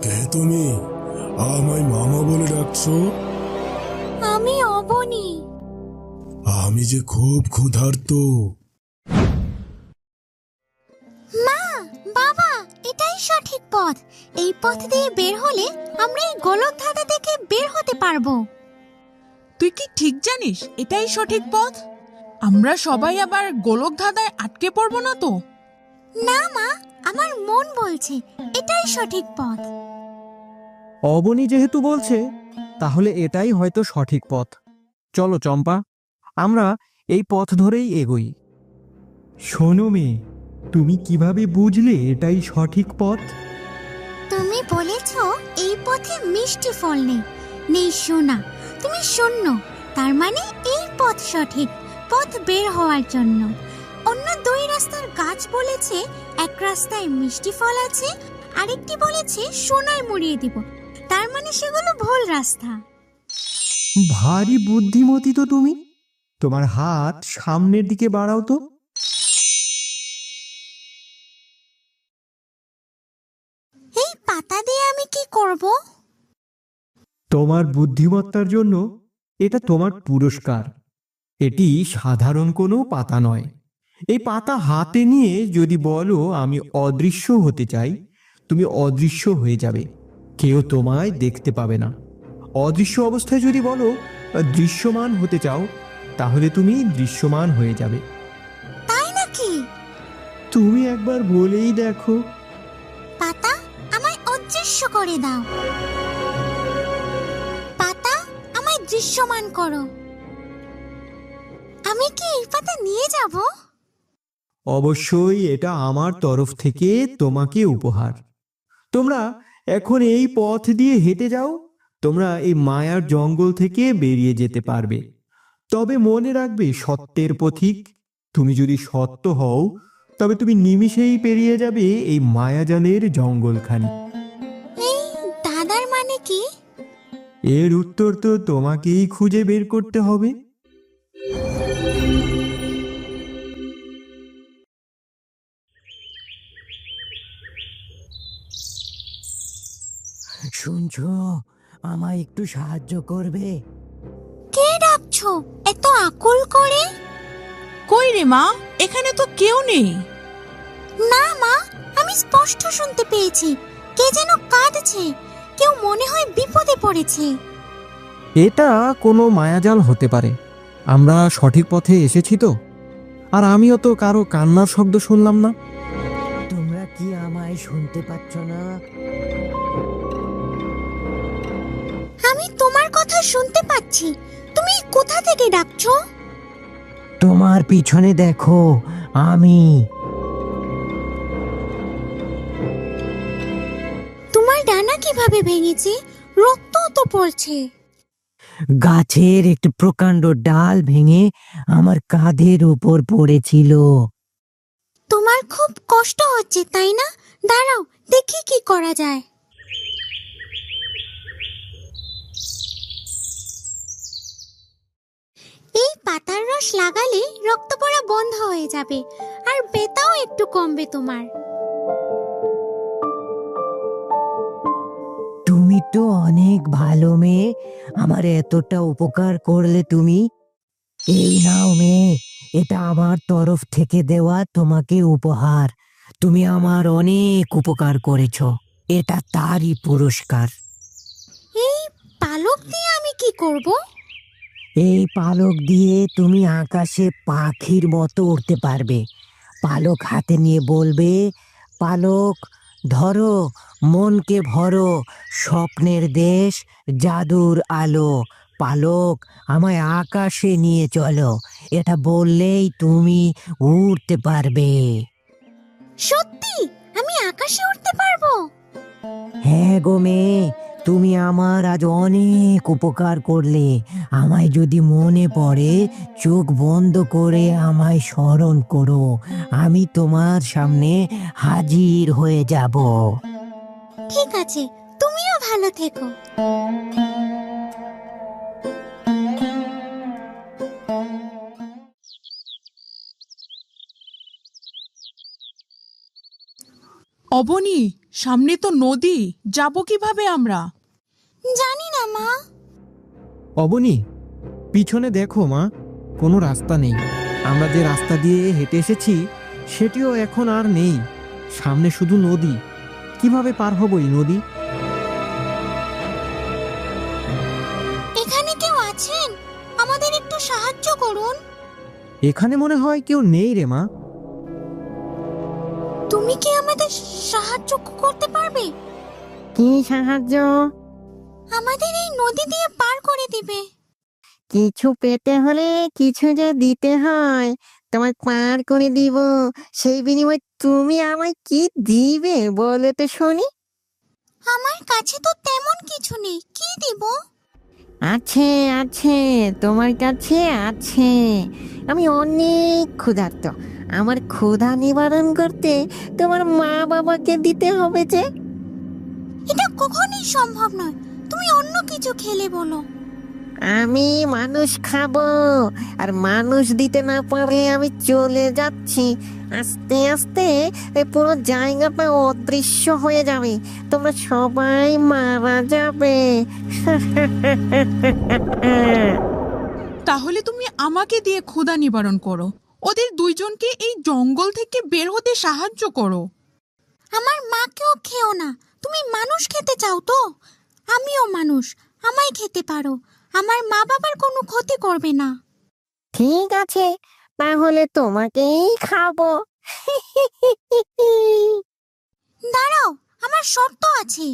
কে তুমি? আমায় মামা বলে ডাকছো? আমি অবনী। আমি যে খুব ক্ষুধার্ত। মা, বাবা, এটাই সঠিক পথ। এই পথ দিয়ে বের হলে আমরা এই গোলকধাঁধা থেকে বের হতে পারবো। তুই কি ঠিক জানিস এটাই সঠিক পথ? আমরা সবাই আবার গোলকধাঁধায় আটকে পড়বো না তো? না মা, আমার মন বলছে এটাই সঠিক পথ। অবনী যেহেতু বলছে, তাহলে এটাই হয়তো সঠিক পথ। চলো চম্পা, আমরা এই পথ ধরেই এগোই। শোনো মেয়ে, তুমি কিভাবে বুঝলে এটাই সঠিক পথ? তুমি বলেছো এই পথে মিষ্টি ফল নেই, নেই সোনা। তুমি শূন্য, তার মানে এই পথ সঠিক, পথ বের হওয়ার জন্য। অন্য দুই রাস্তার গাছ বলেছে এক রাস্তায় মিষ্টি ফল আছে, আরেকটি বলেছে সোনায় মুড়িয়ে দিব, তার মানে সেগুলো ভুল রাস্তা। ভারী বুদ্ধিমতী তো তুমি। তোমার হাত সামনের দিকে বাড়াও তো। এই পাতা দিয়ে আমি কি করব? তোমার বুদ্ধিমত্তার জন্য এটা তোমার পুরস্কার। এটি সাধারণ কোনো পাতা নয়। এই পাতা হাতে নিয়ে যদি বলো আমি অদৃশ্য হতে চাই, তুমি অদৃশ্য হয়ে যাবে, কেউ তোমায় দেখতে পাবে না। অদৃশ্য অবস্থায় যদি বলো দৃশ্যমান হতে চাও, তাহলে তুমি দৃশ্যমান হয়ে যাবে। তাই নাকি? তুমি একবার বলেই দেখো। পাতা, আমায় অদৃশ্য করে দাও। পাতা, আমায় দৃশ্যমান করো। আমি কি এই পাতা নিয়ে যাব? অবশ্যই এটা আমার তরফ থেকে তোমাকে উপহার। তোমরা এখন এই পথ দিয়ে হেঁটে যাও, তোমরা এই মায়ার জঙ্গল থেকে বেরিয়ে যেতে পারবে। তবে মনে রাখবে সত্যের পথিক, তুমি যদি সত্য হও তবে তুমি নিমিষেই পেরিয়ে যাবে এই মায়াজালের জঙ্গলখানি। এই দাদার মানে কি? এর উত্তর তো তোমাকেই খুঁজে বের করতে হবে। শুনছো, আমায় একটু সাহায্য করবে? কে ডাকছো এত আকুল করে? কই রে মা, এখানে তো কেউ নেই। না মা, আমি স্পষ্ট শুনতে পেয়েছি কে যেন কাঁদছে। কেউ মনে হয় বিপদে পড়েছে। এটা কোনো মায়াজাল হতে পারে। আমরা সঠিক পথে এসেছি তো, আর আমিও তো কারো কান্নার শব্দ শুনলাম না। তোমরা কি আমায় শুনতে পাচ্ছ না? আমি তোমার কথা শুনতে পাচ্ছি। তুমি কোথা থেকে ডাকছো? তোমার পিছনে দেখো, আমি। তোমার ডানা কিভাবে ভেঙেছে? রক্ত তো পড়ছে। গাছের একটি প্রকাণ্ড ডাল ভেঙে আমার কাঁধের উপর পড়েছিল। তোমার খুব কষ্ট হচ্ছে তাই না? দাঁড়াও, দেখি কি করা যায়। এই পাতার রস লাগালে রক্ত পড়া বন্ধ হয়ে যাবে, আর ব্যথাও একটু কমবে তোমার। তুমি তো অনেক ভালো মেয়ে, আমার এতটা উপকার করলে তুমি। এই নাও মেয়ে, এটা আমার তরফ থেকে দেওয়া তোমাকে উপহার। তুমি আমার অনেক উপকার করেছো, এটা তারই পুরস্কার। এই পালক দিয়ে আমি কি করব? এই পালক দিয়ে তুমি আকাশে পাখির মতো উড়তে পারবে। পালক হাতে নিয়ে বলবে, পালক ধরো, মনকে ভরো, স্বপ্নের দেশ, জাদুর আলো। পালক, আমায় আকাশে নিয়ে চলো। এটা বললেই তুমি উড়তে পারবে। সত্যি আমি আকাশে উঠতে পারবো? হ্যাঁ গো মেয়ে, তুমি আমার আজ অনেক উপকার করলে। আমায় যদি মনে পড়ে, চোখ বন্ধ করে আমায় স্মরণ করো, আমি তোমার সামনে হাজির হয়ে যাব। ঠিক আছে, তুমিও ভালো থেকো। অবনী, সামনে তো নদী, যাব কিভাবে আমরা? জানি না মা। অবনী, পিছনে দেখো মা, কোনো রাস্তা নেই। আমরা যে রাস্তা দিয়ে হেঁটে এসেছি সেটিও এখন আর নেই। সামনে শুধু নদী। কিভাবে পার হব এই নদী? এখানে কেউ আছেন? আমাদের একটু সাহায্য করুন। এখানে মনে হয় কেউ নেই রে মা। তুমি কি আমাদের সাহায্য করতে পারবে? কি সাহায্য? আমাদের এই নদী দিয়ে পার করে দিবে। কিছু পেতে হলে কিছু যে দিতে হয়, তোমায় পার করে দিব। সেই বিনিময়ে তুমি আমায় কি দিবে বলে তো শুনি। আমার কাছে তো তেমন কিছু নেই, কি দিব? আছে আছে, তোমার কাছে আছে। আমি অনেক ক্ষুধার্ত। আমার ক্ষুধা নিবারণ করতে তোমার মা বাবাকে দিতে হবে যে। এটা কখনোই সম্ভব নয়। তুমি অন্য কিছু খেলে বলো। আমি মানুষ খাবো, আর মানুষ দিতে না পারলে আমি চলে যাচ্ছি। আস্তে আস্তে এই পুরো জায়গাটা অদৃশ্য হয়ে যাবে, তোমরা সবাই মারা যাবে। তাহলে তুমি আমাকে দিয়ে ক্ষুধা নিবারণ করো, ওদের দুইজনকে এই জঙ্গল থেকে বের হতে সাহায্য করো। আমার মাকেও খেও না। তুমি মানুষ খেতে চাও তো? আমিও মানুষ, আমায় খেতে পারো। আমার মা বাবার কোনো ক্ষতি করবে না। ঠিক আছে, তাহলে তোমাকেই খাবো। দাঁড়াও, আমার শর্ত আছে।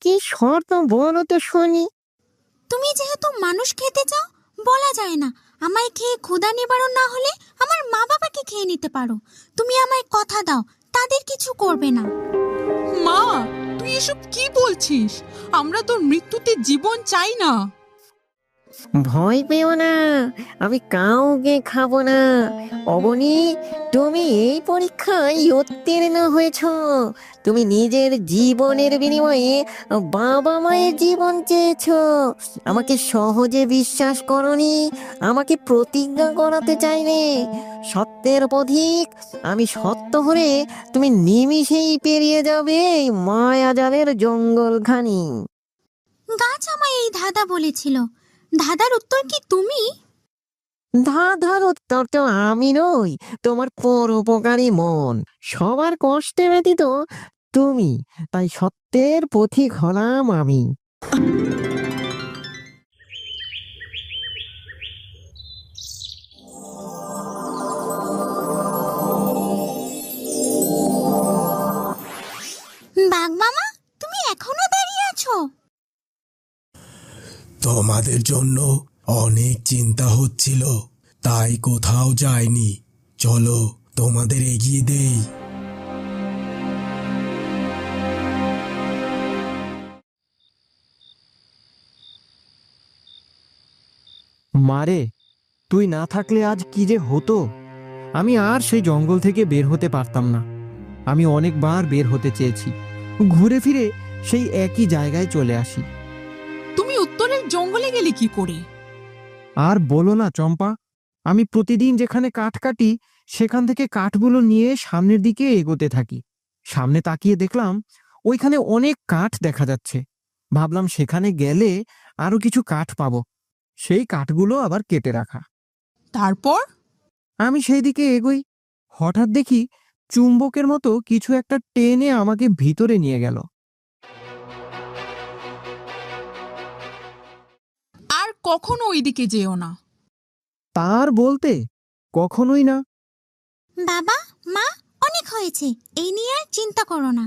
কি শর্ত বলো তো শুনি। তুমি যেহেতু মানুষ খেতে চাও, বলা যায় না। আমায় খেয়ে ক্ষুধা নিবারণ না হলে আমার মা বাবাকে খেয়ে নিতে পারো। তুমি আমায় কথা দাও, তাদের কিছু করবে না। মা, তুই এসব কি বলছিস? আমরা তোর মৃত্যুতে জীবন চাই না। ভয় পেও না, আমি কাউকে খাবো না। অবনী, তুমি এই পরীক্ষায় উত্তীর্ণ হয়েছ। তুমি নিজের জীবনের বিনিময়ে বাবা মায়ের জীবন চেয়েছ। আমাকে সহজে বিশ্বাস করনি, আমাকে প্রতিজ্ঞা করাতে চাইলে। সত্যের পথিক আমি, সত্য হলে তুমি নিমিষেই পেরিয়ে যাবে এই মায়াজালের জঙ্গলখানি। গাছ আমায় এই ধাঁধা বলেছিল। ধাঁধার উত্তর কি তুমি? ধাঁধার উত্তর তো আমি নই, তোমার পরোপকারী মন। সবার কষ্টে ব্যতীত তুমি, তাই সত্যের পথিক হলাম আমি। বাঘ মামা, তুমি এখনো দাঁড়িয়ে আছো? তোমাদের জন্য অনেক চিন্তা হচ্ছিল, তাই কোথাও যায়নি। চলো তোমাদের এগিয়ে দেই। মারে, তুই না থাকলে আজ কি যে হতো। আমি আর সেই জঙ্গল থেকে বের হতে পারতাম না। আমি অনেকবার বের হতে চেয়েছি, ঘুরে ফিরে সেই একই জায়গায় চলে আসি। তুমি উত্তরের জঙ্গলে গেলে কি করে? আর বলো না চম্পা, আমি প্রতিদিন যেখানে কাঠ কাটি সেখান থেকে কাঠগুলো নিয়ে সামনের দিকে এগোতে থাকি। সামনে তাকিয়ে দেখলাম ওইখানে অনেক কাঠ দেখা যাচ্ছে। ভাবলাম সেখানে গেলে আরো কিছু কাঠ পাবো, সেই কাঠগুলো আবার কেটে রাখা। তারপর? আমি সেই দিকে এগোই, হঠাৎ দেখি চুম্বকের মতো কিছু একটা টেনে আমাকে ভিতরে নিয়ে গেল। আর কখনো ওইদিকে যেও না। তার বলতে কখনোই না। বাবা, মা, অনেক হয়েছে। এই নিয়ে আর চিন্তা করো না।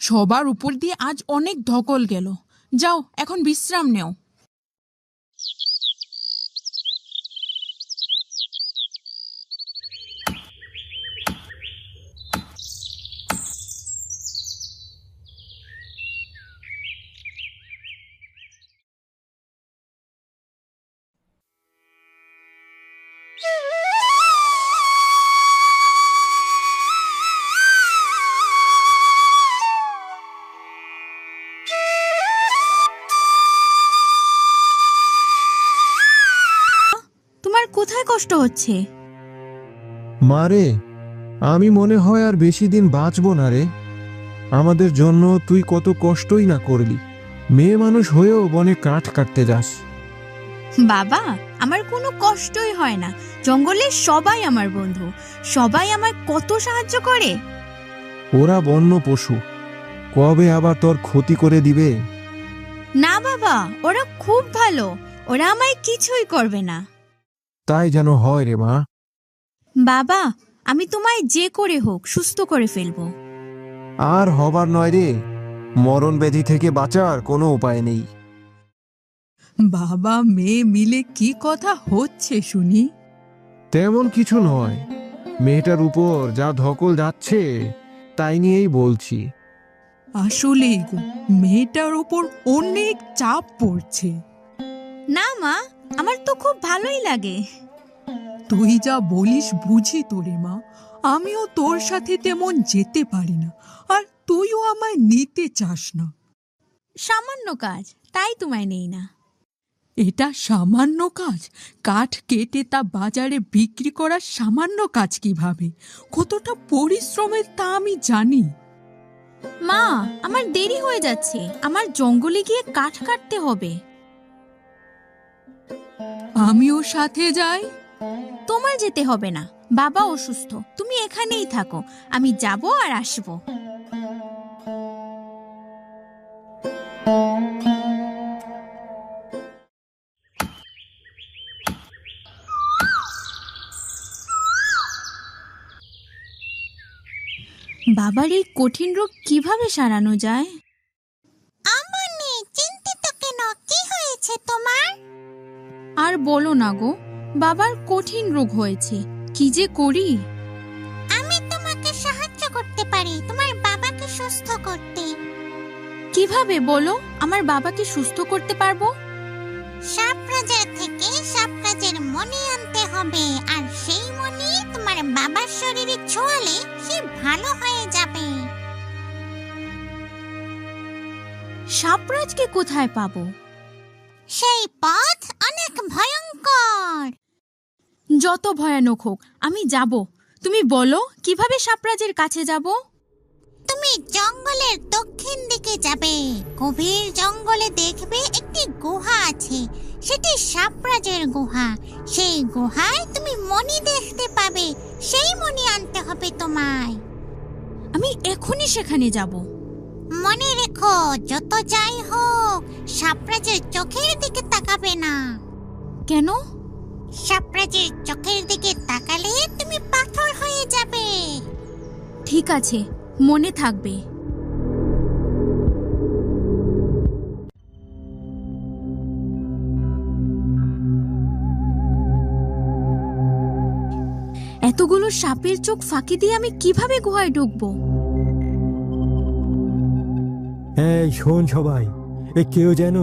সবার উপর দিয়ে আজ অনেক ধকল গেল। যাও, এখন বিশ্রাম নেও। তোমার কোথায় কষ্ট হচ্ছে? মারে, আমি মনে হয় আর বেশি দিন বাঁচবো না রে। আমাদের জন্য তুই কত কষ্টই না করলি, মেয়ে মানুষ হয়েও বনে কাঠ কাটতে যাস। বাবা, আমার কোনো কষ্টই হয় না। জঙ্গলের সবাই আমার বন্ধু, সবাই আমার কত সাহায্য করে। ওরা বন্য পশু, কবে আবার তোর ক্ষতি করে দিবে? না বাবা, ওরা খুব ভালো, ওরা আমায় কিছুই করবে না। তাই যেন হয় রে মা। বাবা, আমি তোমায় যে করে হোক সুস্থ করে ফেলবো। আর হবার নয় রে, মরণ ব্যাধি থেকে বাঁচার কোনো উপায় নেই। বাবা মেয়ে মিলে কি কথা হচ্ছে শুনি? তেমন কিছু নয়, মেয়েটার উপর যা ধকল যাচ্ছে তাই নিয়েই বলছি। আসলেই গো, মেয়েটার উপর অনেক চাপ পড়ছে। না মা, আমার তো খুব ভালোই লাগে। তুই যা বলিস বুঝি তোরে মা, আমিও তোর সাথে তেমন যেতে পারি না, আর তুইও আমায় নিতে চাস না। সামান্য কাজ, তাই তোমায় নেই না। এটা সামান্য কাজ? কাঠ কেটে তা বাজারে বিক্রি করা সামান্য কাজ কিভাবে? কতটা পরিশ্রমের তা আমি জানি। মা, আমার দেরি হয়ে যাচ্ছে, আমার জঙ্গলে গিয়ে কাঠ কাটতে হবে। আমিও সাথে যাই। তোমার যেতে হবে না, বাবা অসুস্থ, তুমি এখানেই থাকো, আমি যাব আর আসবো। বাবার এই কঠিন রোগ কিভাবে সারানো যায়? আমনি চিন্তিত কেন? কি হয়েছে তোমার? আর বলো না গো, বাবার কঠিন রোগ হয়েছে, কি যে করি। আমি তোমাকে সাহায্য করতে পারি তোমার বাবাকে সুস্থ করতে। কিভাবে বলো, আমার বাবাকে সুস্থ করতে পারবো? সাপরাজের থেকে সাপরাজের মণি আনতে হবে, আর সেই মণি তোমার বাবার শরীরে ছোঁয়ালে সে ভালো হয়ে যাবে। সাপরাজকে কোথায় পাবো? সেই পথ অনেক ভয়ঙ্কর। যত ভয়ানক হোক আমি যাব। তুমি বলো কিভাবে সাপরাজের কাছে যাব? তুমি জঙ্গলের দক্ষিণ দিকে যাবে, গভীর জঙ্গলে দেখবে একটি গুহা আছে, সেটি সাপরাজের গুহা। সেই গুহায় তুমি মণি দেখতে পাবে, সেই মণি আনতে হবে তোমায়। আমি এখনই সেখানে যাব। মনে রেখো, যত যাই হোক সাপরাজের চোখের দিকে তাকাবে না। কেন? সাপরাজের চোখের দিকে তাকালে তুমি পাথর হয়ে যাবে। ঠিক আছে, মনে থাকবে। এতগুলো সাপের চোখ ফাঁকি দিয়ে আমি কিভাবে গুহায় ঢুকবো? এই শোন সবাই, কেউ যেন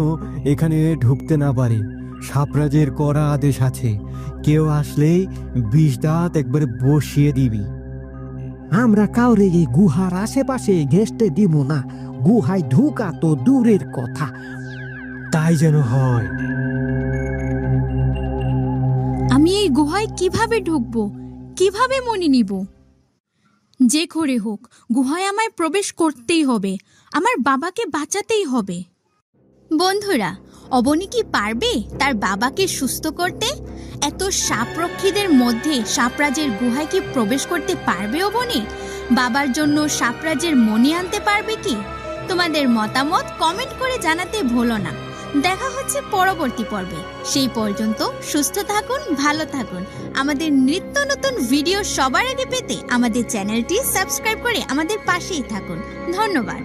এখানে ঢুকতে না পারে। সাপরাজের কড়া আদেশ আছে, কেউ আসলেই বিষ দাঁত একবারে বসিয়ে দিবি। আমরা কাউরে এই গুহার আশেপাশে ঘেঁষতে দিব না। গুহায় ঢুকা তো দূরের কথা। তাই যেন হয়। আমি এই গুহায় কিভাবে ঢুকবো, কিভাবে মনে নিব? যে করে হোক গুহায় আমায় প্রবেশ করতেই হবে, আমার বাবাকে বাঁচাতেই হবে। বন্ধুরা, অবনী কি পারবে তার বাবাকে সুস্থ করতে? এত সাপরক্ষীদের মধ্যে সাপরাজের গুহায় কি প্রবেশ করতে পারবে অবনী? বাবার জন্য সাপরাজের মণি আনতে পারবে কি? তোমাদের মতামত কমেন্ট করে জানাতে ভুলো না। দেখা হচ্ছে পরবর্তী পর্বে। সেই পর্যন্ত সুস্থ থাকুন, ভালো থাকুন। আমাদের নিত্য নতুন ভিডিও সবার আগে পেতে আমাদের চ্যানেলটি সাবস্ক্রাইব করে আমাদের পাশেই থাকুন। ধন্যবাদ।